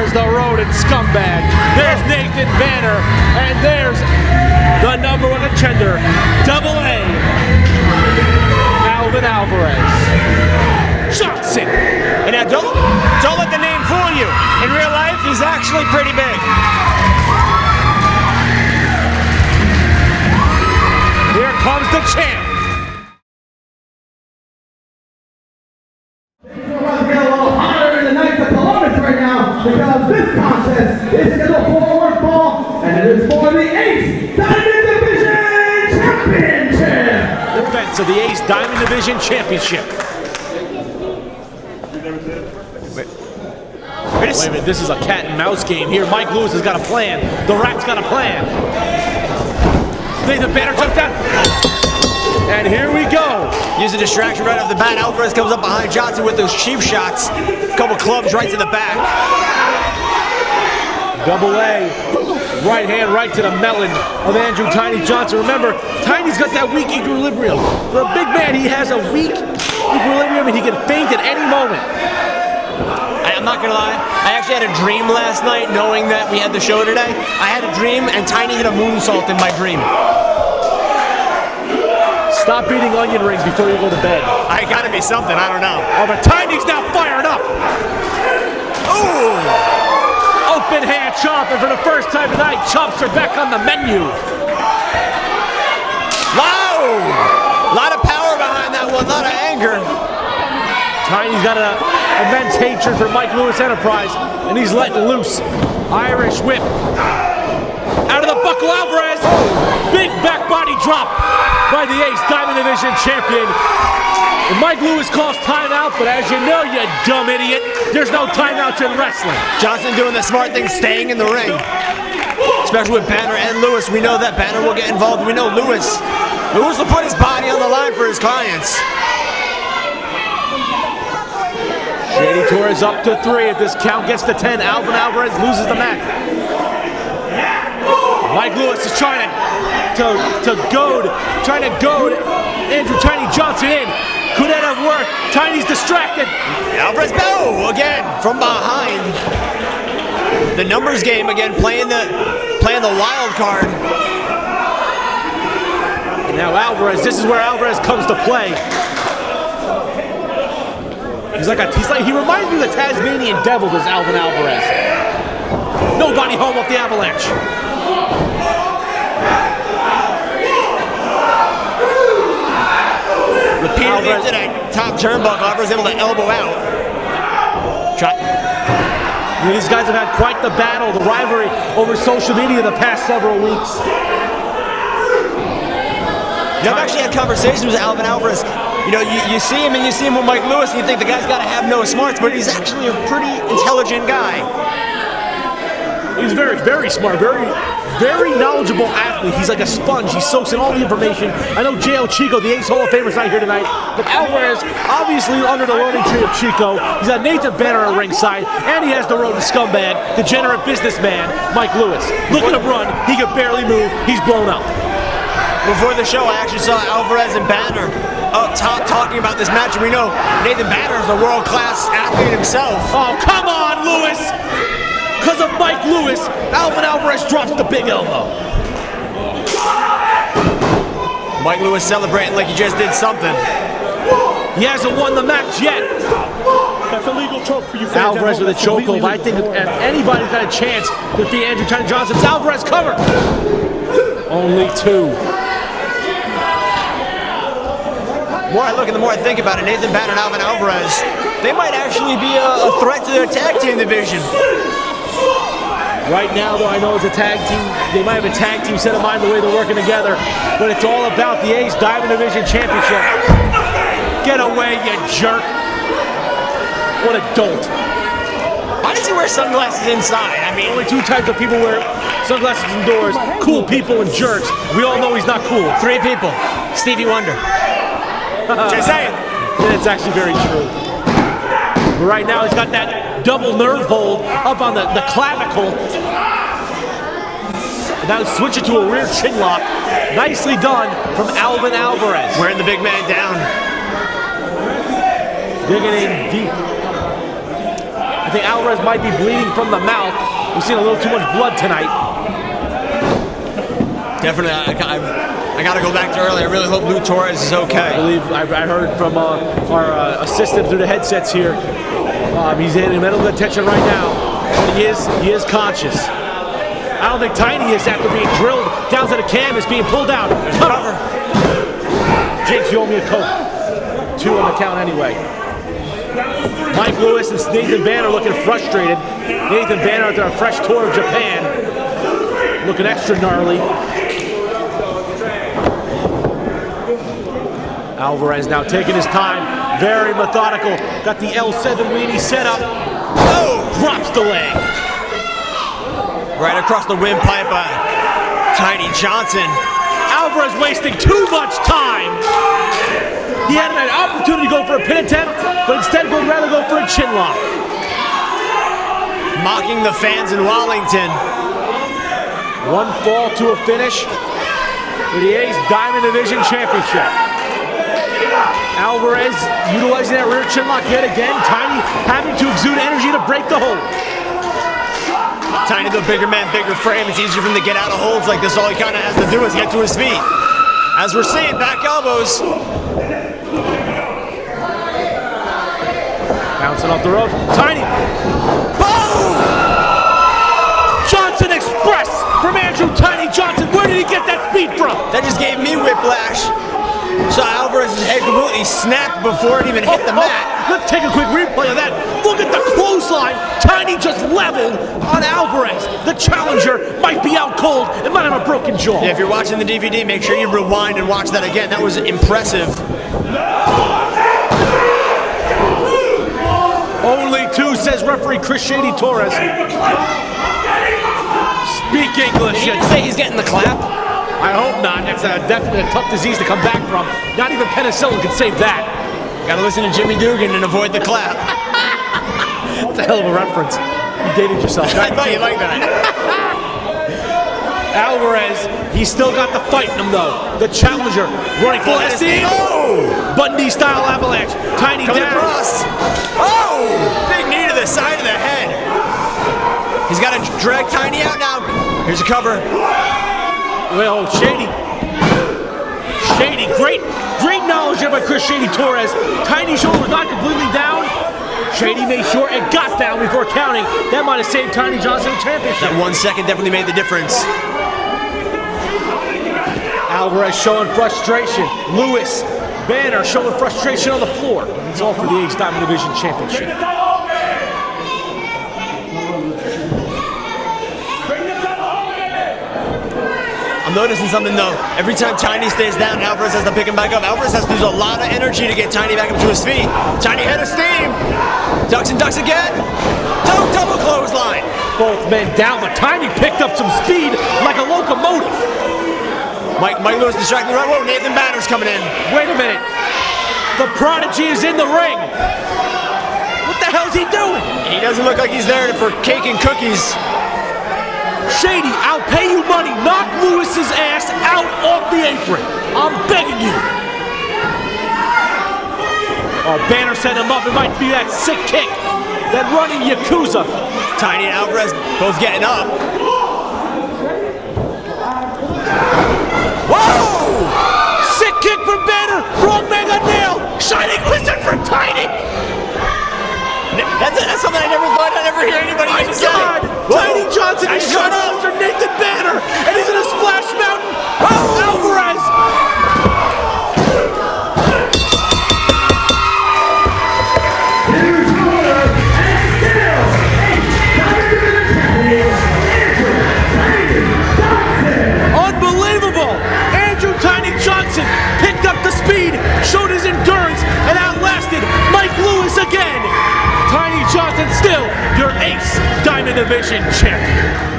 There's the rodent scumbag. There's Nathan Banner. And there's the number one contender, AA, Alvin Alvarez. Johnson. And now don't let the name fool you. In real life, he's actually pretty big. Here comes the champ. Because this contest is scheduled for one fall, and it is for the Ace Diamond Division Championship! Defense of the Ace Diamond Division Championship. Wait a minute, this is a cat and mouse game here. Mike Lewis has got a plan. The Rat's got a plan. Nathan Banner jumps down. And here we go. Use a distraction right off the bat. Alvarez comes up behind Johnson with those cheap shots. A couple clubs right to the back. AA, right hand right to the melon of Andrew Tiny Johnson. Remember, Tiny's got that weak equilibrium. For a big man, he has a weak equilibrium and he can faint at any moment. I'm not gonna lie, I actually had a dream last night knowing that we had the show today. I had a dream and Tiny hit a moonsault in my dream. Stop eating onion rings before you go to bed. I gotta be something, I don't know. Oh, but Tiny's now fired up. Ooh! Open hand chop, and for the first time tonight, chops are back on the menu. Wow! A lot of power behind that one, a lot of anger. Tiny's got an immense hatred for Mike Lewis Enterprise, and he's letting loose. Irish whip. Out of the buckle, Alvarez. Big back body drop by the Ace Diamond Division champion. And Mike Lewis calls timeout, but as you know, you dumb idiot, there's no timeouts in wrestling. Johnson doing the smart thing, staying in the ring. Especially with Banner and Lewis. We know that Banner will get involved. We know Lewis will put his body on the line for his clients. Shady Torres up to 3. If this count gets to 10, Alvin Alvarez loses the match. Mike Lewis is trying to goad Andrew Tiny Johnson in. Could that have worked? Tiny's distracted. Alvarez, bow again from behind. The numbers game again, playing the wild card. And now Alvarez, this is where Alvarez comes to play. He reminds me of the Tasmanian Devil, this Alvin Alvarez. Nobody home off the Avalanche. Repeatedly into that top turnbuckle, Alvarez able to elbow out. These guys have had quite the battle, the rivalry over social media the past several weeks. I've actually had conversations with Alvin Alvarez. You know, you see him with Mike Lewis and you think the guy's got to have no smarts, but he's actually a pretty intelligent guy. He's very, very smart, very knowledgeable athlete. He's like a sponge. He soaks in all the information. I know J.L. Chico, the Ace Hall of Famer's not here tonight, but Alvarez, obviously under the learning tree of Chico. He's got Nathan Banner at ringside, and he has the rodent scumbag, degenerate businessman, Mike Lewis. Look at him run. He can barely move. He's blown up. Before the show, I actually saw Alvarez and Banner up top talking about this match, and we know Nathan Banner is a world-class athlete himself. Oh, come on, Lewis! Because of Mike Lewis, Alvin Alvarez drops the big elbow. Mike Lewis celebrating like he just did something. He hasn't won the match yet. That's a legal choke for you fans. Alvarez with a chokehold. I think if anybody's got a chance to defeat Andrew Tiny Johnson, it's Alvarez covered. Only 2. The more I look and the more I think about it, Nathan Banner and Alvin Alvarez, they might actually be a threat to their tag team division. Right now, though, I know it's a tag team. They might have a tag team set of mind the way they're working together, but it's all about the Ace Diamond Division Championship. Get away, you jerk. What a dolt. Why does he wear sunglasses inside? I mean, only 2 types of people wear sunglasses indoors. Cool people and jerks. We all know he's not cool. 3 people. Stevie Wonder. Just saying. It's actually very true. But right now, he's got that double nerve hold up on the clavicle. Now switch it to a rear chin lock. Nicely done from Alvin Alvarez. Wearing the big man down. Digging in deep. I think Alvarez might be bleeding from the mouth. We've seen a little too much blood tonight. Definitely, I got to go back to earlier. I really hope Lou Torres is okay. I heard from our assistant through the headsets here. He's in medical attention right now. He is conscious. I don't think Tiny is after being drilled down to the canvas, being pulled out. Cover. Jakes, you owe me a Coke. 2 on the count anyway. Mike Lewis and Nathan Banner looking frustrated. Nathan Banner after a fresh tour of Japan, looking extra gnarly. Alvarez now taking his time, very methodical. Got the L7 weenie set up. Oh! Drops the leg. Right across the windpipe by Tiny Johnson. Alvarez wasting too much time. He had an opportunity to go for a pin attempt, but instead would rather go for a chin lock. Mocking the fans in Wallington. One fall to a finish for the Ace Diamond Division Championship. Alvarez utilizing that rear chin lock yet again. Tiny having to exude energy to break the hold. Tiny, the bigger man, bigger frame. It's easier for him to get out of holds like this. All he kind of has to do is get to his feet. As we're seeing, back elbows. Bouncing off the rope. Tiny. Boom! Johnson Express from Andrew Tiny Johnson. Where did he get that speed from? That just gave me whiplash. So Alvarez's head completely snapped before it even hit the mat. Let's take a quick replay of that. Look at the clothesline. Tiny just leveled on Alvarez. The challenger might be out cold and might have a broken jaw. Yeah, if you're watching the DVD, make sure you rewind and watch that again. That was impressive. Only 2, says referee Chris Shady Torres. Speak English. Did he say he's getting the clap? I hope not. That's definitely a tough disease to come back from. Not even penicillin can save that. Gotta listen to Jimmy Dugan and avoid the clap. That's a hell of a reference. You dated yourself. I thought you liked that. Alvarez, he's still got the fight in him though. The challenger running full SD. Oh! Button knee style avalanche. Tiny Coming down. across. Oh! Big knee to the side of the head. He's got to drag Tiny out now. Here's a cover. Well, Shady, great knowledge there by Chris Shady Torres. Tiny shoulder not completely down. Shady made sure it got down before counting. That might have saved Tiny Johnson the championship. That 1 second definitely made the difference. Alvarez showing frustration. Lewis, Banner showing frustration on the floor. It's all for the Ace Diamond Division Championship. I'm noticing something though. Every time Tiny stays down, Alvarez has to pick him back up. Alvarez has to use a lot of energy to get Tiny back up to his feet. Tiny head of steam. Ducks and ducks again. Double clothesline. Both men down, but Tiny picked up some speed like a locomotive. Mike Lewis distracting the right. Whoa, Nathan Banner's coming in. Wait a minute. The prodigy is in the ring. What the hell's he doing? He doesn't look like he's there for cake and cookies. Shady, I'll pay you money. Knock Lewis's ass out off the apron. I'm begging you. Oh, Banner set him up. It might be that sick kick. That running Yakuza. Tiny and Alvarez both getting up. Whoa! Sick kick from Banner. Wrong man got nailed. Shining Wizard for Tiny. That's something I never thought I'd ever hear anybody My say. God! Tiny Johnson is shut out for Nathan Banner, and he's in a splash mountain. Oh, Alvarez! Here's your winner, and still Andrew Johnson. Unbelievable! Andrew Tiny Johnson picked up the speed, showed his endurance, and outlasted Mike Lewis again. Tiny Johnson still your Ace Diamond Division champion.